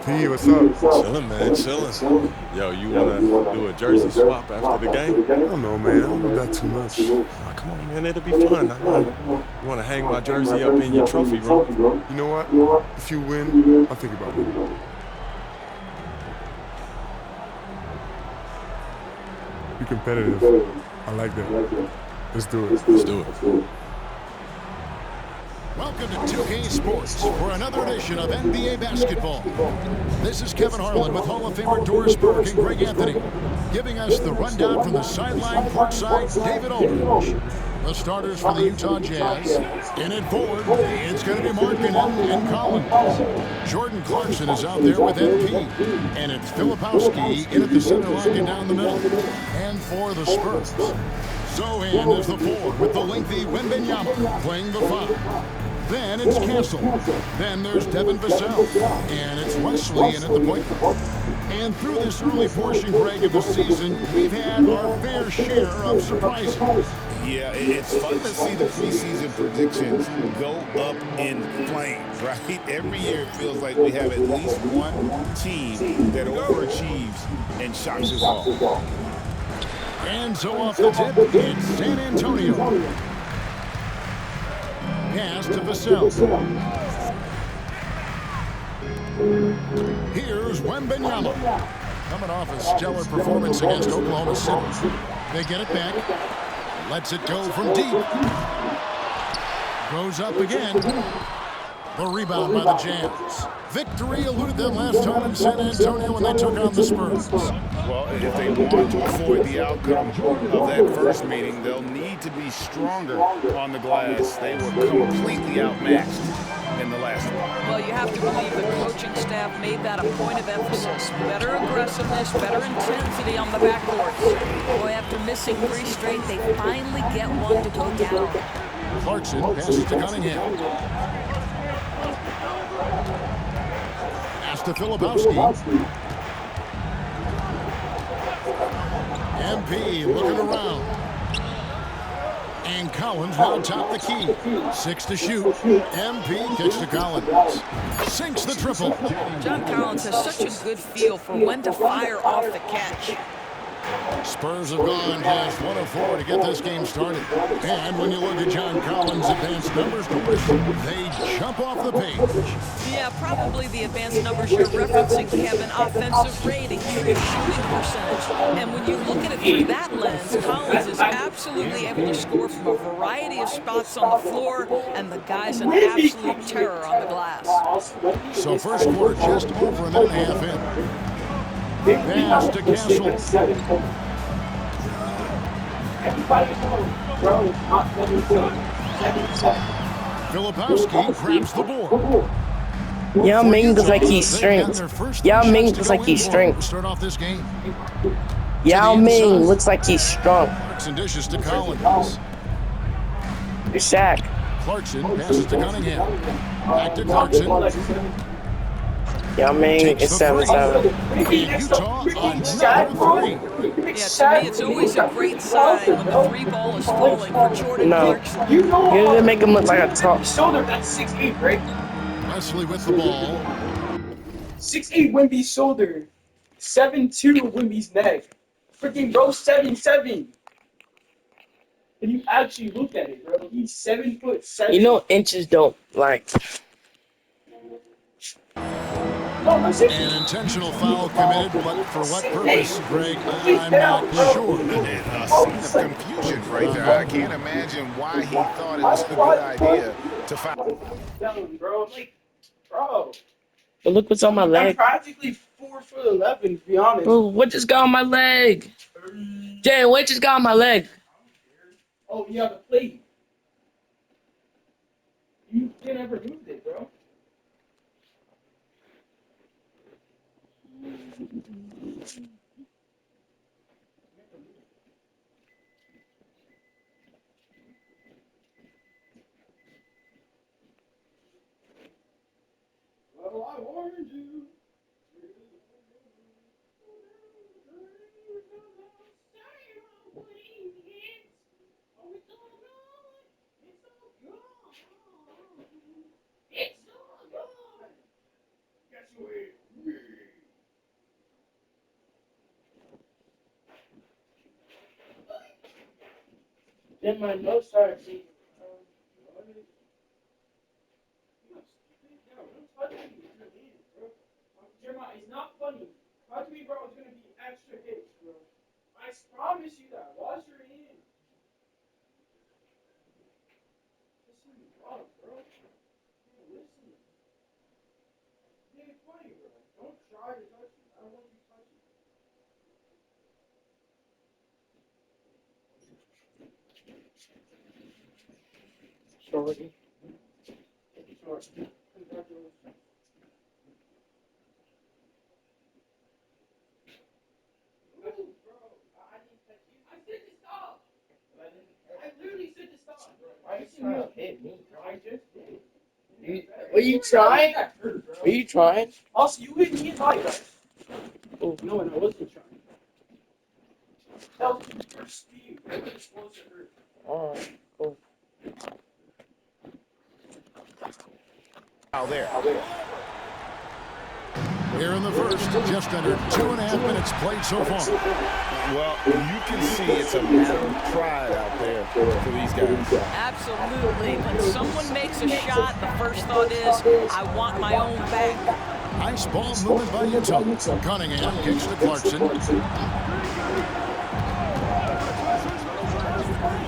MP, what's up? Chilling, man, chilling. Yo, you wanna do a jersey swap after the game? I don't know, man. I don't know that too much. Oh, come on, man, it'll be fun. You wanna hang my jersey up in your trophy room? You know what? If you win, I'll think about it. Be competitive. I like that. Let's do it. Let's do it. Welcome to 2K Sports for another edition of NBA basketball. This is Kevin Harlan with Hall of Famer Doris Burke and Greg Anthony, giving us the rundown from the sideline courtside, David Aldridge. The starters for the Utah Jazz. In at forward, it's going to be Markkanen and Collins. Jordan Clarkson is out there with MP. And it's Filipowski in at the center line and down the middle. And for the Spurs, Zohan is the four with the lengthy Wembanyama playing the five. Then it's Castle. Then there's Devin Vassell. And it's Wesley in at the point guard. And through this early portion, Greg, of the season, we've had our fair share of surprises. Yeah, it's fun to see the preseason predictions go up in flames, right? Every year it feels like we have at least one team that overachieves and shocks us all. And so off the tip, it's San Antonio. Pass to Vassell. Here's Wembanyama. Coming off a stellar performance against Oklahoma City. They get it back. Lets it go from deep. Goes up again. The rebound by the Jazz. Victory eluded them last time in San Antonio when they took on the Spurs. Well, if they want to avoid the outcome of that first meeting, they'll need to be stronger on the glass. They were completely outmatched in the last one. Well, you have to believe the coaching staff made that a point of emphasis. Better aggressiveness, better intensity on the backcourt. Boy, after missing 3 straight, they finally get one to go down. Clarkson passes to Cunningham. Pass to Filipowski. MP looking around. And Collins will top the key. 6 to shoot. MP kicks to Collins. Sinks the triple. John Collins has such a good feel for when to fire off the catch. Spurs have gone past 1 of 4 to get this game started. And when you look at John Collins' advanced numbers, they jump off the page. Yeah, probably the advanced numbers you're referencing, Kevin, offensive rating, true shooting percentage. And when you look at it through that lens, Collins is absolutely able to score from a variety of spots on the floor, and the guy's an absolute terror on the glass. So first quarter just over a minute and a half in. Pass to Castle. Filipowski grabs the board. Yao Ming looks like he's strength. Yao Ming looks like he's strength. Start off this game. Yao Ming looks like he's strong. And dishes to Collins. Shaq. Clarkson passes to Cunningham. Back to Clarkson. Yao Ming is 7-7. Utah on number 3. Yeah, to me, it's always a great sign when the 3 ball is falling for Jordan Clarkson. You didn't make him look like a top. Shoulder, that's 6'8", right? Wesley with the ball. 6'8" Wemby's shoulder. 7'2" Wemby's neck. Freaking bro, 7'7". If you actually look at it, bro, he's 7'7". You know inches don't like. An intentional foul committed, but for what purpose, Greg, I'm not sure. A scene of confusion right there. I can't imagine why he thought it was a good idea to foul. Bro, like, bro. But look what's on my I'm leg. practically 4'11", to be honest. Bro, what just got on my leg? Jay, what just got on my leg? Oh, you have a plate. You never moved it, bro. Well, I warned you. Then my nose started bleeding. Jeremiah, it's not funny. Talk to me, bro. It's gonna be extra hits, bro. I promise you that. Wash your hands. Listen to me, bro. Listen. It's funny, bro. Don't try to touch me. I don't want you touching me. Shorty. Congratulations. I literally said to stop. Why you trying to hit me? I just did. Were you trying? Were you trying? Also, you hit me in my guys. Oh. No, I wasn't trying. That was your speed. That was supposed to hurt. Alright, cool. Out there. Here in the first, just under 2.5 minutes played so far. Well, you can see it's a matter of pride out there for these guys. Absolutely. When someone makes a shot, the first thought is, I want my own back. Nice ball movement by Utah. Cunningham kicks to Clarkson.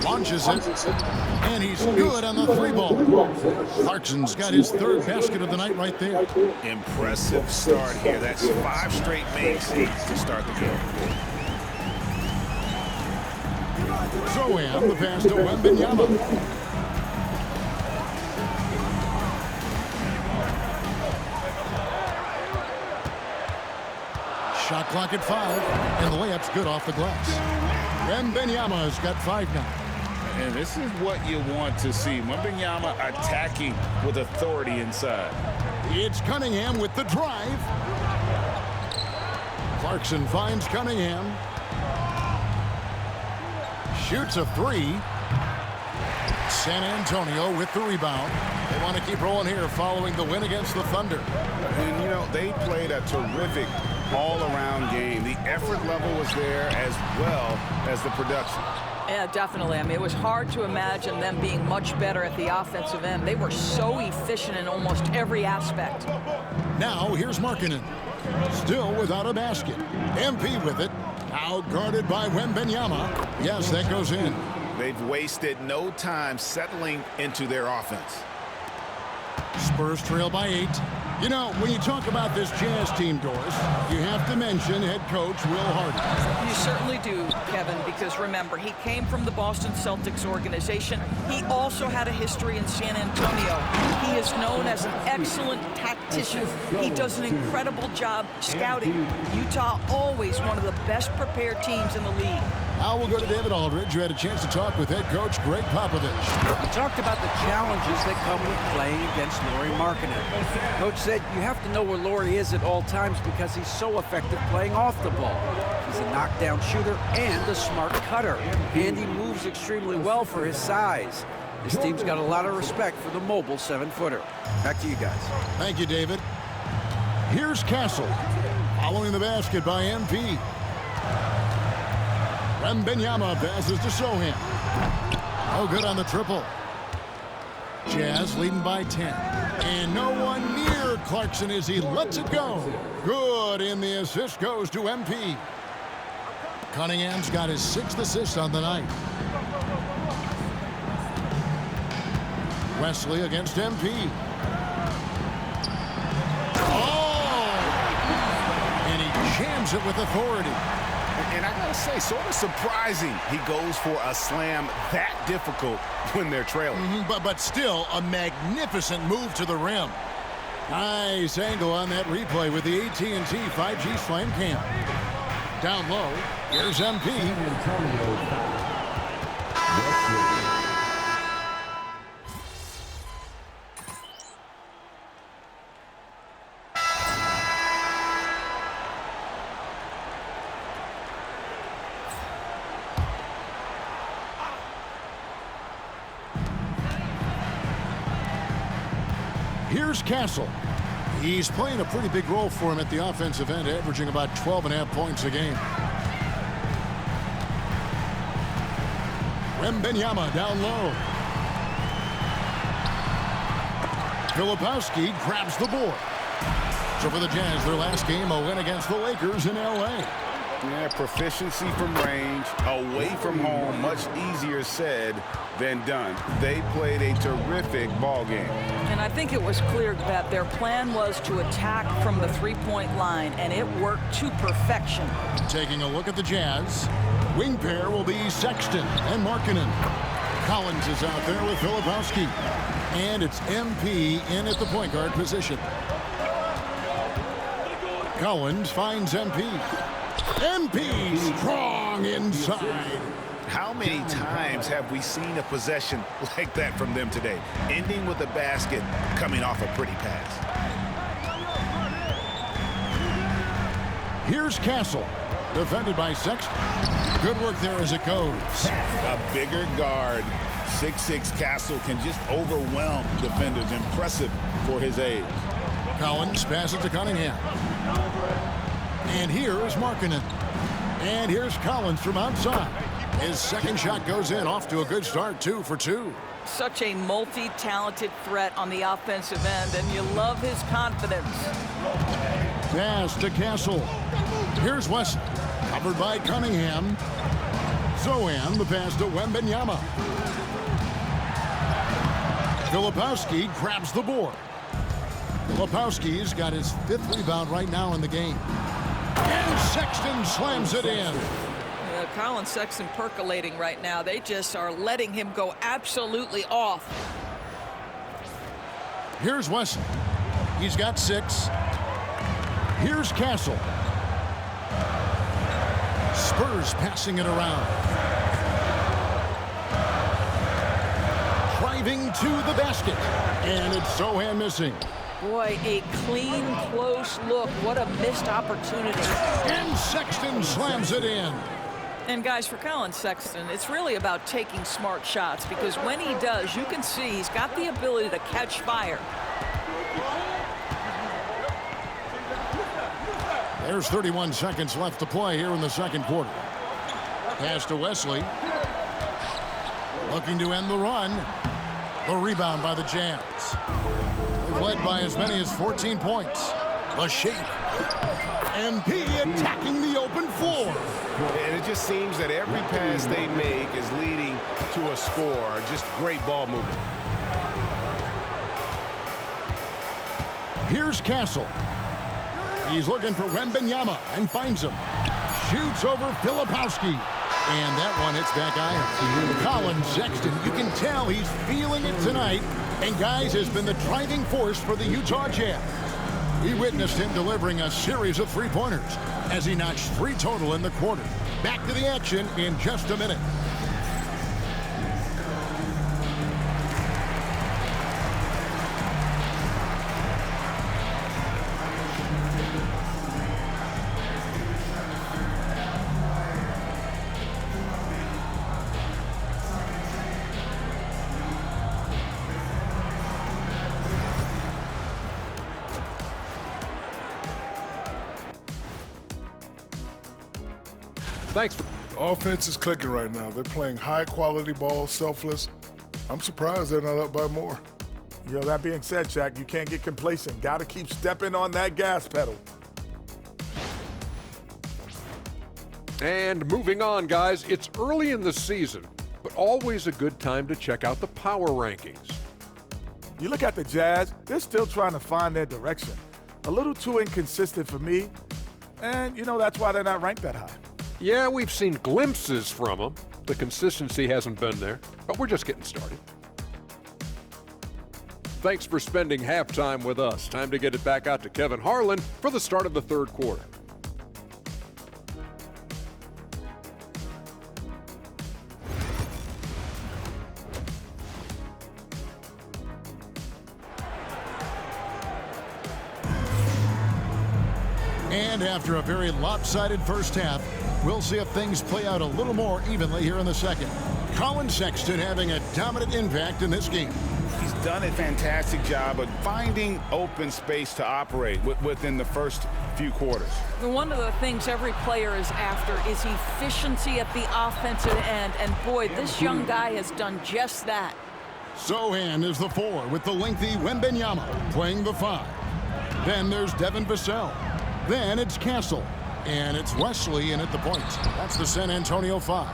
Launches it. And he's good on the 3-ball. Clarkson's got his third basket of the night right there. Impressive start here. That's 5 straight makes to start the game. Zoan, the pass to Wembenyama. Shot clock at 5, and the layup's good off the glass. Wembenyama's got 5 now. And this is what you want to see. Wembenyama attacking with authority inside. It's Cunningham with the drive. Clarkson finds Cunningham. Shoots a 3. San Antonio with the rebound. They want to keep rolling here following the win against the Thunder. And, you know, they played a terrific all-around game. The effort level was there as well as the production. Yeah, definitely. I mean, it was hard to imagine them being much better at the offensive end. They were so efficient in almost every aspect. Now here's Markkanen. Still without a basket. MP with it. Now guarded by Wembenyama. Yes, that goes in. They've wasted no time settling into their offense. Spurs trail by 8. You know, when you talk about this Jazz team, Doris, you have to mention head coach Will Hardy. You certainly do, Kevin, because remember, he came from the Boston Celtics organization. He also had a history in San Antonio. He is known as an excellent tactician. He does an incredible job scouting. Utah always one of the best prepared teams in the league. Now we'll go to David Aldridge, who had a chance to talk with head coach Greg Popovich. He talked about the challenges that come with playing against Lauri Markkanen. Coach said you have to know where Lauri is at all times because he's so effective playing off the ball. He's a knockdown shooter and a smart cutter, and he moves extremely well for his size. This team's got a lot of respect for the mobile 7-footer. Back to you guys. Thank you, David. Here's Castle, following the basket by MP. Wembenyama passes to Sohan. No good on the triple. Jazz leading by 10. And no one near Clarkson as he lets it go. Good, and the assist goes to MP. Cunningham's got his 6th assist on the night. Wesley against MP. Oh! slams it with authority. And I gotta say, sort of surprising he goes for a slam that difficult when they're trailing. But still a magnificent move to the rim. Nice angle on that replay with the AT&T 5G Slam Cam. Down low, here's MP. Here's Castle. He's playing a pretty big role for him at the offensive end, averaging about 12.5 points a game. Wembanyama down low. Filipowski grabs the board. So for the Jazz, their last game, a win against the Lakers in L.A. Yeah, proficiency from range, away from home, much easier said than done. They played a terrific ball game. And I think it was clear that their plan was to attack from the three-point line, and it worked to perfection. Taking a look at the Jazz, wing pair will be Sexton and Markkanen. Collins is out there with Filipowski. And it's MP in at the point guard position. Collins finds MP. MP strong inside. How many times have we seen a possession like that from them today? Ending with a basket, coming off a pretty pass. Here's Castle, defended by Sexton. Good work there as it goes. A bigger guard, 6'6" Castle can just overwhelm defenders. Impressive for his age. Collins passes to Cunningham. And here is Markkanen. And here's Collins from outside. His second shot goes in, off to a good start, 2 for 2. Such a multi-talented threat on the offensive end, and you love his confidence. Pass to Castle. Here's Wesson, covered by Cunningham. Zohan, the pass to Wembanyama. Filipowski grabs the board. Filipowski's got his 5th rebound right now in the game. And Sexton slams it in. Colin Sexton percolating right now. They just are letting him go absolutely off. Here's Wesson. He's got 6. Here's Castle. Spurs passing it around. Driving to the basket. And it's Zohan missing. Boy, a clean, close look. What a missed opportunity. And Sexton slams it in. And guys, for Colin Sexton, it's really about taking smart shots, because when he does, you can see he's got the ability to catch fire. There's 31 seconds left to play here in the second quarter. Pass to Wesley. Looking to end the run. The rebound by the Jazz. They've led by as many as 14 points. A shake. MP attacking the open floor. And it just seems that every pass they make is leading to a score. Just great ball movement. Here's Castle. He's looking for Wembanyama and finds him. Shoots over Filipowski. And that one hits back iron. Colin Sexton, you can tell he's feeling it tonight. And guys, has been the driving force for the Utah Jazz. We witnessed him delivering a series of three-pointers as he notched 3 total in the quarter. Back to the action in just a minute. Thanks. Offense is clicking right now. They're playing high-quality ball, selfless. I'm surprised they're not up by more. Yo, that being said, Shaq, you can't get complacent. Got to keep stepping on that gas pedal. And moving on, guys, it's early in the season, but always a good time to check out the power rankings. You look at the Jazz, they're still trying to find their direction. A little too inconsistent for me. And, you know, that's why they're not ranked that high. Yeah, we've seen glimpses from them. The consistency hasn't been there, but we're just getting started. Thanks for spending halftime with us. Time to get it back out to Kevin Harlan for the start of the third quarter. And after a very lopsided first half, we'll see if things play out a little more evenly here in the second. Colin Sexton having a dominant impact in this game. He's done a fantastic job of finding open space to operate within the first few quarters. One of the things every player is after is efficiency at the offensive end, and boy, this young guy has done just that. Sohan is the 4 with the lengthy Wembenyama playing the 5. Then there's Devin Vassell. Then it's Castle. And it's Wesley in at the point. That's the San Antonio 5.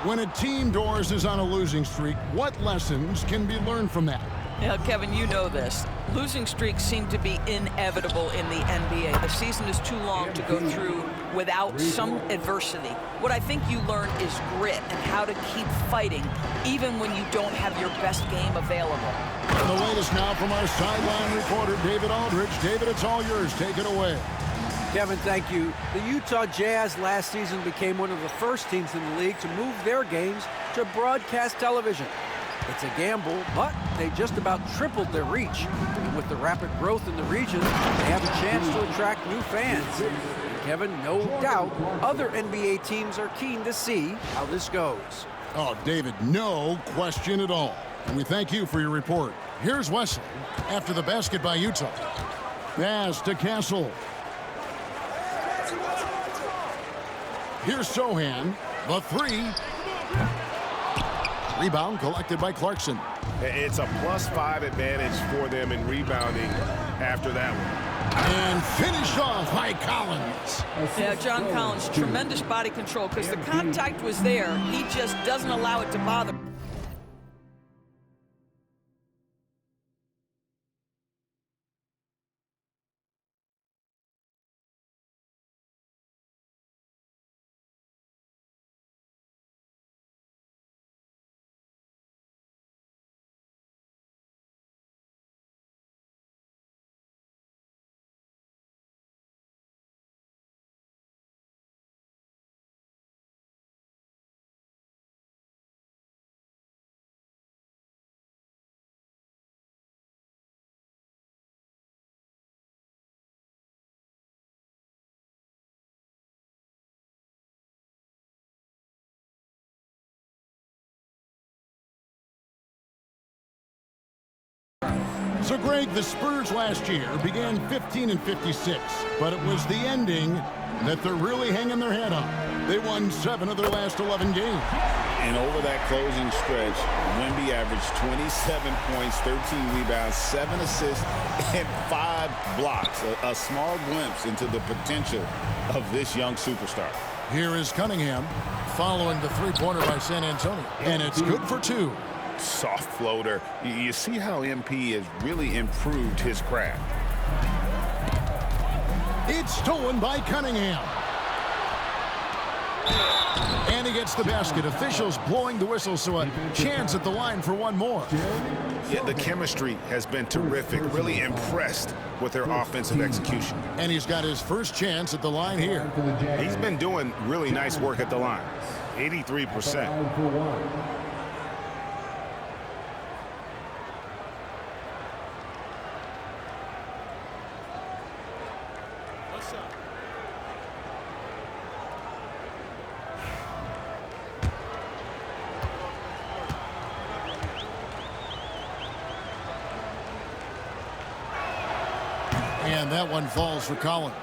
When a team, Doors, is on a losing streak, what lessons can be learned from that? Yeah, Kevin, you know this. Losing streaks seem to be inevitable in the NBA. The season is too long to go through without some adversity. What I think you learn is grit and how to keep fighting even when you don't have your best game available. And the latest now from our sideline reporter, David Aldridge. David, it's all yours. Take it away. Kevin, thank you. The Utah Jazz last season became one of the first teams in the league to move their games to broadcast television. It's a gamble, but they just about tripled their reach. And with the rapid growth in the region, they have a chance to attract new fans. And Kevin, no doubt, other NBA teams are keen to see how this goes. Oh, David, no question at all. And we thank you for your report. Here's Wesley after the basket by Utah. Pass to Castle. Here's Sohan, the 3. Rebound collected by Clarkson. It's a +5 advantage for them in rebounding after that one. And finished off by Collins. Yeah, John Collins, tremendous body control because the contact was there. He just doesn't allow it to bother him. So, Greg, the Spurs last year began 15-56, but it was the ending that they're really hanging their head on. They won 7 of their last 11 games. And over that closing stretch, Wemby averaged 27 points, 13 rebounds, 7 assists, and 5 blocks. A small glimpse into the potential of this young superstar. Here is Cunningham following the three-pointer by San Antonio. And it's good for 2. Soft floater. You see how MP has really improved his craft. It's stolen by Cunningham. And he gets the basket. Officials blowing the whistle, so a chance at the line for one more. Yeah, the chemistry has been terrific. Really impressed with their offensive execution. And he's got his first chance at the line here. He's been doing really nice work at the line. 83%. And that one falls for Collins.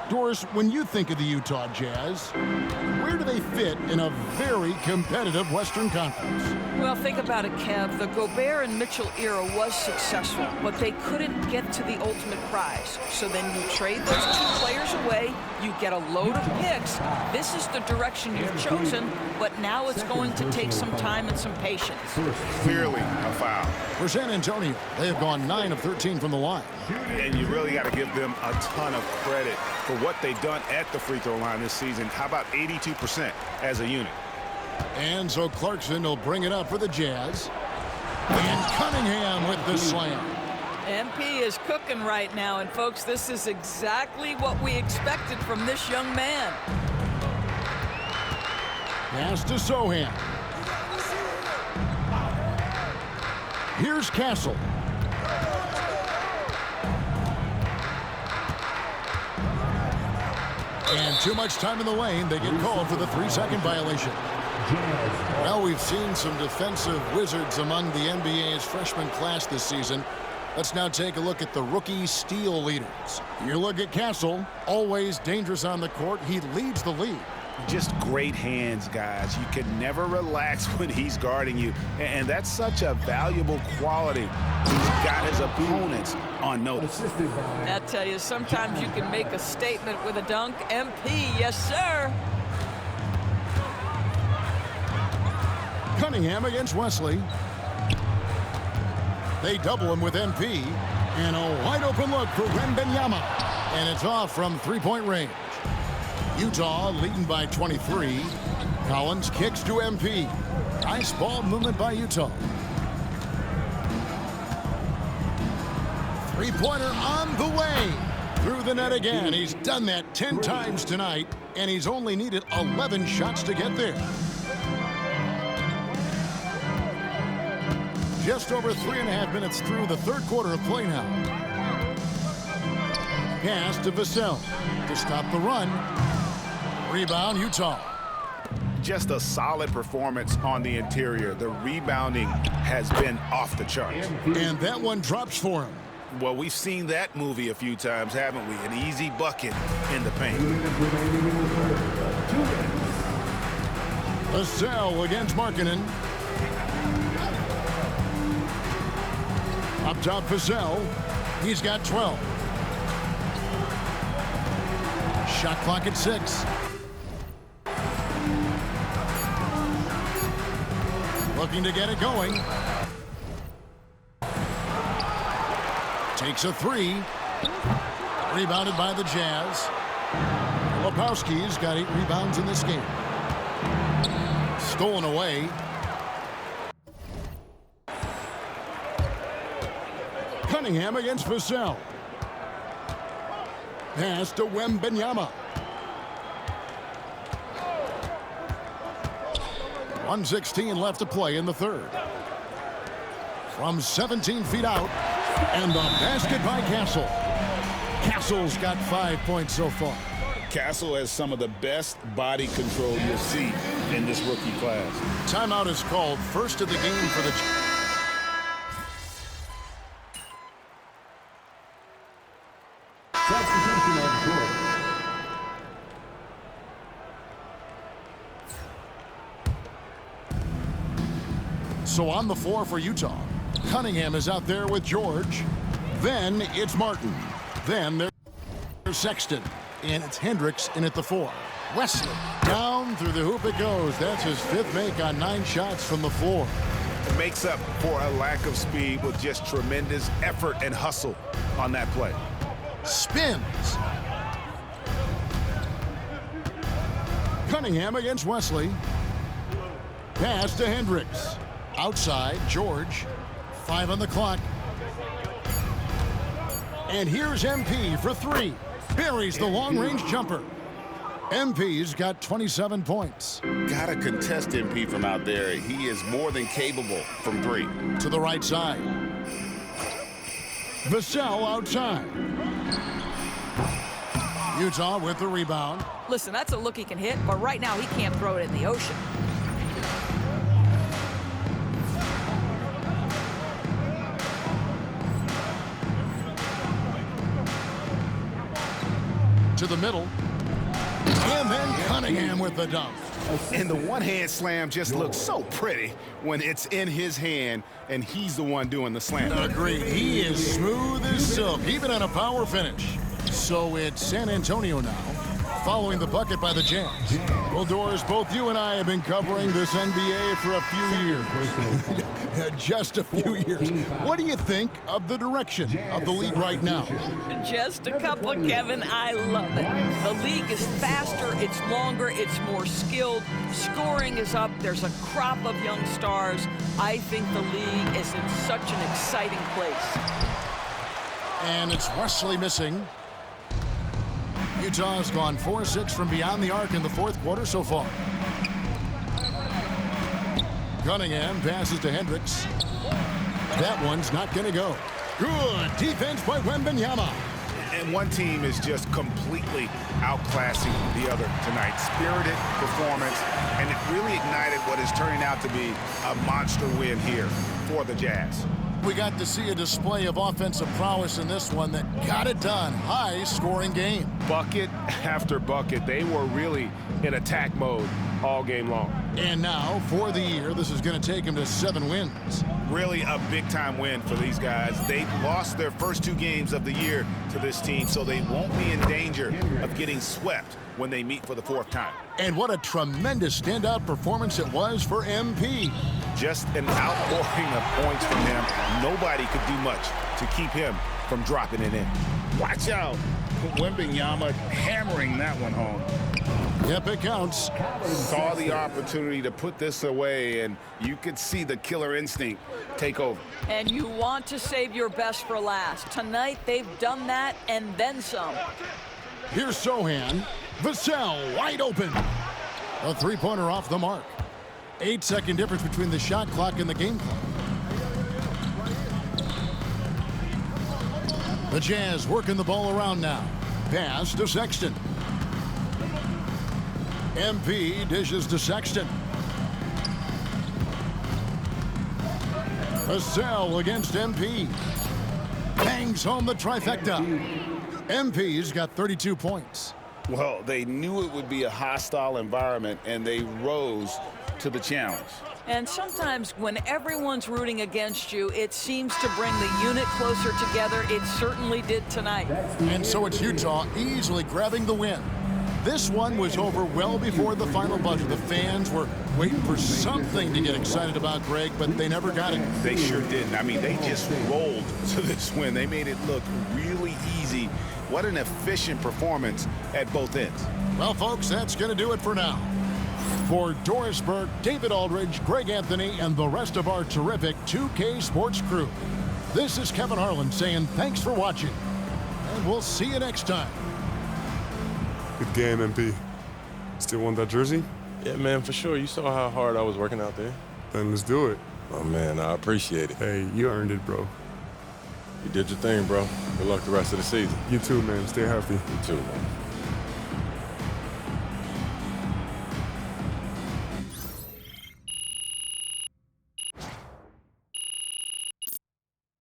Doris, when you think of the Utah Jazz, where do they fit in a very competitive Western Conference? Well, think about it, Kev. The Gobert and Mitchell era was successful, but they couldn't get to the ultimate prize. So then you trade those 2 players away, you get a load of picks. This is the direction you've chosen, but now it's going to take some time and some patience. Clearly a foul. For San Antonio, they have gone 9 of 13 from the line. And you really got to give them a ton of credit for what they've done at the free throw line this season. How about 82% as a unit? And so Clarkson will bring it up for the Jazz. And Cunningham with the slam. MP is cooking right now, and folks, this is exactly what we expected from this young man. Pass to Sohan. Here's Castle. And too much time in the lane. They get called for the 3-second violation. Well, we've seen some defensive wizards among the NBA's freshman class this season. Let's now take a look at the rookie steal leaders. You look at Castle, always dangerous on the court. He leads the league. Just great hands, guys. You can never relax when he's guarding you. And that's such a valuable quality. He's got his opponents on notice. I tell you, sometimes you can make a statement with a dunk. MP, yes, sir. Cunningham against Wesley. They double him with MP. And a wide open look for Wembanyama. And it's off from three-point range. Utah leading by 23. Collins kicks to MP. Nice ball movement by Utah. Three-pointer on the way. Through the net again. He's done that 10 times tonight. And he's only needed 11 shots to get there. Just over 3.5 minutes through the third quarter of play now. Pass to Vassell to stop the run. Rebound, Utah. Just a solid performance on the interior. The rebounding has been off the charts. And that one drops for him. Well, we've seen that movie a few times, haven't we? An easy bucket in the paint. Vassell against Markkanen. Up top, Vassell. He's got 12. Shot clock at 6. Looking to get it going. Takes a 3. Rebounded by the Jazz. Lepowski's got 8 rebounds in this game. Stolen away. Cunningham against Vassell. Pass to Wembanyama. 1:16 left to play in the third. From 17 feet out. And the basket by Castle. Castle's got 5 points so far. Castle has some of the best body control you'll see in this rookie class. Timeout is called. First of the game for the... So on the floor for Utah, Cunningham is out there with George. Then it's Martin. Then there's Sexton. And it's Hendricks in at the 4. Wesley. Down through the hoop it goes. That's his 5th make on 9 shots from the floor. It makes up for a lack of speed with just tremendous effort and hustle on that play. Spins. Cunningham against Wesley. Pass to Hendricks. Outside, George. 5 on the clock. And here's MP for 3. Buries the long-range jumper. MP's got 27 points. Gotta contest MP from out there. He is more than capable from 3. To the right side. Vassell outside. Utah with the rebound. Listen, that's a look he can hit, but right now he can't throw it in the ocean. To the middle. And then Cunningham with the dunk. And the one-hand slam just looks so pretty when it's in his hand and he's the one doing the slam. Agreed. He is smooth as silk, even on a power finish. So it's San Antonio now. following the bucket by the Jazz. Well, Doris, both you and I have been covering this NBA for a few years. Just a few years. What do you think of the direction of the league right now? Just a couple, Kevin. I love it. The league is faster, it's longer, it's more skilled. Scoring is up. There's a crop of young stars. I think the league is in such an exciting place. And it's Wesley missing. Utah's gone 4-6 from beyond the arc in the fourth quarter so far. Cunningham passes to Hendricks. That one's not going to go. Good defense by Wembanyama. And one team is just completely outclassing the other tonight. Spirited performance, and it really ignited what is turning out to be a monster win here for the Jazz. We got to see a display of offensive prowess in this one that got it done. High-scoring game. Bucket after bucket. They were really in attack mode all game long. And now, for the year, this is going to take them to 7 wins. Really a big-time win for these guys. They lost their first 2 games of the year to this team, so they won't be in danger of getting swept when they meet for the 4th time. And what a tremendous standout performance it was for MP. Just an outpouring of points from him. Nobody could do much to keep him from dropping it in. Watch out. Wembanyama hammering that one home. Yep, it counts. Saw the opportunity to put this away, and you could see the killer instinct take over. And you want to save your best for last. Tonight, they've done that and then some. Here's Sohan. Vassell wide open. A 3-pointer off the mark. 8-second difference between the shot clock and the game clock. The Jazz working the ball around now. Pass to Sexton. MP dishes to Sexton. Vassell against MP. Bangs home the trifecta. MP's got 32 points. Well, they knew it would be a hostile environment, and they rose to the challenge. And sometimes when everyone's rooting against you, it seems to bring the unit closer together. It certainly did tonight. And so it's Utah easily grabbing the win. This one was over well before the final buzzer. The fans were waiting for something to get excited about, Greg, but they never got it. They sure didn't. I mean, they just rolled to this win. They made it look really easy. What an efficient performance at both ends. Well, folks, that's going to do it for now. For Doris Burke, David Aldridge, Greg Anthony, and the rest of our terrific 2K Sports crew, this is Kevin Harlan saying thanks for watching, and we'll see you next time. Good game, MP. Still want that jersey? Yeah, man, for sure. You saw how hard I was working out there. Then let's do it. Oh, man, I appreciate it. Hey, you earned it, bro. You did your thing, bro. Good luck the rest of the season. You too, man. Stay healthy. You too, man.